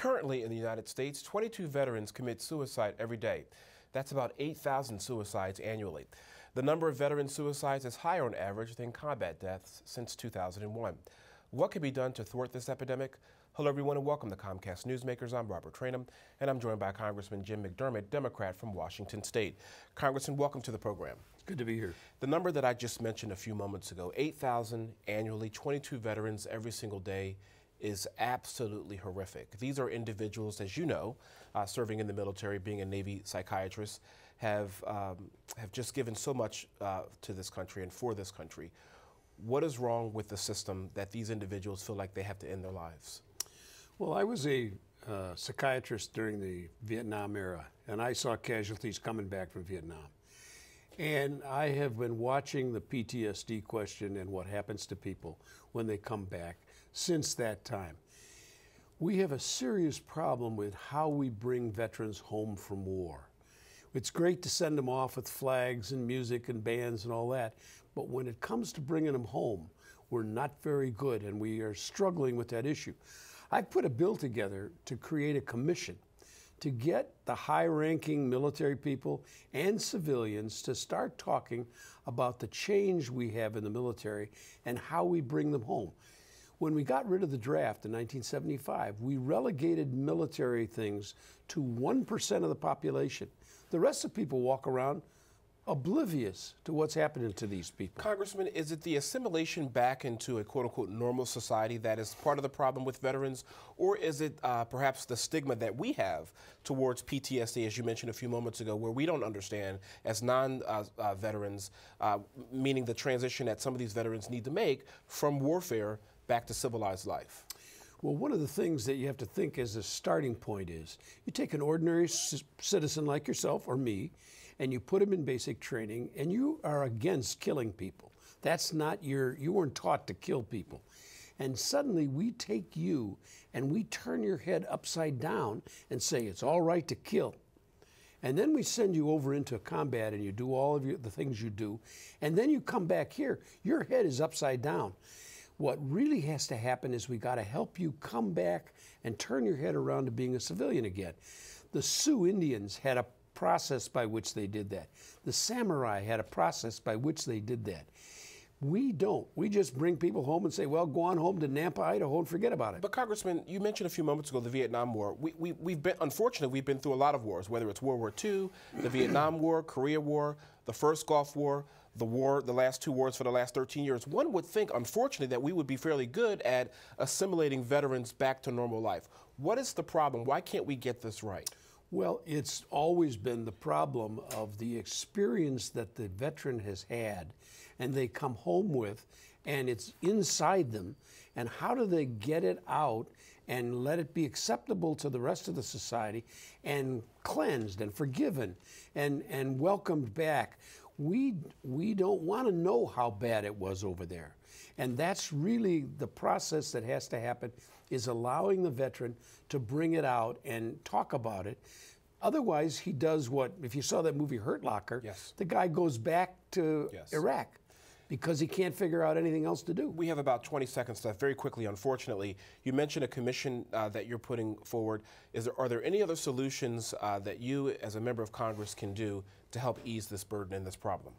Currently in the United States, 22 veterans commit suicide every day. That's about 8,000 suicides annually. The number of veteran suicides is higher on average than combat deaths since 2001. What can be done to thwart this epidemic? Hello everyone and welcome to Comcast Newsmakers. I'm Robert Traynham and I'm joined by Congressman Jim McDermott, Democrat from Washington State. Congressman, welcome to the program. Good to be here. The number that I just mentioned a few moments ago, 8,000 annually, 22 veterans every single day, is absolutely horrific. These are individuals, as you know, serving in the military, being a Navy psychiatrist, have just given so much to this country and for this country. What is wrong with the system that these individuals feel like they have to end their lives? Well, I was a psychiatrist during the Vietnam era, and I saw casualties coming back from Vietnam. And I have been watching the PTSD question and what happens to people when they come back since that time. We have a serious problem with how we bring veterans home from war. It's great to send them off with flags and music and bands and all that, but when it comes to bringing them home, we're not very good, and we are struggling with that issue. I put a bill together to create a commission to get the high-ranking military people and civilians to start talking about the change we have in the military and how we bring them home. When we got rid of the draft in 1975, we relegated military things to 1% of the population. The rest of people walk around oblivious to what's happening to these people. Congressman, is it the assimilation back into a quote-unquote normal society that is part of the problem with veterans, or is it perhaps the stigma that we have towards PTSD, as you mentioned a few moments ago, where we don't understand as non-veterans, meaning the transition that some of these veterans need to make from warfare back to civilized life? Well, one of the things that you have to think as a starting point is you take an ordinary citizen like yourself or me, and you put them in basic training, and you are against killing people. That's not you weren't taught to kill people. And suddenly we take you and we turn your head upside down and say it's all right to kill. And then we send you over into combat and you do all of the things you do, and then you come back here, your head is upside down. What really has to happen is we got to help you come back and turn your head around to being a civilian again. The Sioux Indians had a process by which they did that. The samurai had a process by which they did that. We don't. We just bring people home and say, well, go on home to Nampa, Idaho, and forget about it. But Congressman, you mentioned a few moments ago the Vietnam War. Unfortunately, we've been through a lot of wars, whether it's World War II, the Vietnam War, Korea War, the first Gulf War, the last two wars for the last 13 years. One would think, unfortunately, that we would be fairly good at assimilating veterans back to normal life. What is the problem? Why can't we get this right? Well, it's always been the problem of the experience that the veteran has had and they come home with, and it's inside them, and how do they get it out and let it be acceptable to the rest of the society and cleansed and forgiven and welcomed back. We don't want to know how bad it was over there. And that's really the process that has to happen, is allowing the veteran to bring it out and talk about it. Otherwise, he does what, if you saw that movie Hurt Locker, yes, the guy goes back to Iraq because he can't figure out anything else to do. We have about 20 seconds left. Very quickly, unfortunately, you mentioned a commission that you're putting forward. Are there any other solutions that you, as a member of Congress, can do to help ease this burden and this problem?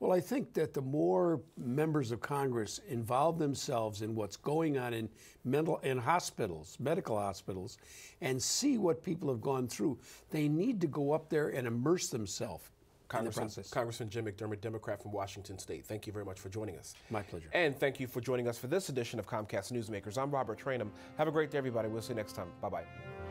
Well, I think that the more members of Congress involve themselves in what's going on in hospitals, medical hospitals, and see what people have gone through, they need to go up there and immerse themselves in the process. Congressman Jim McDermott, Democrat from Washington State, thank you very much for joining us. My pleasure. And thank you for joining us for this edition of Comcast Newsmakers. I'm Robert Traynham. Have a great day, everybody. We'll see you next time. Bye-bye.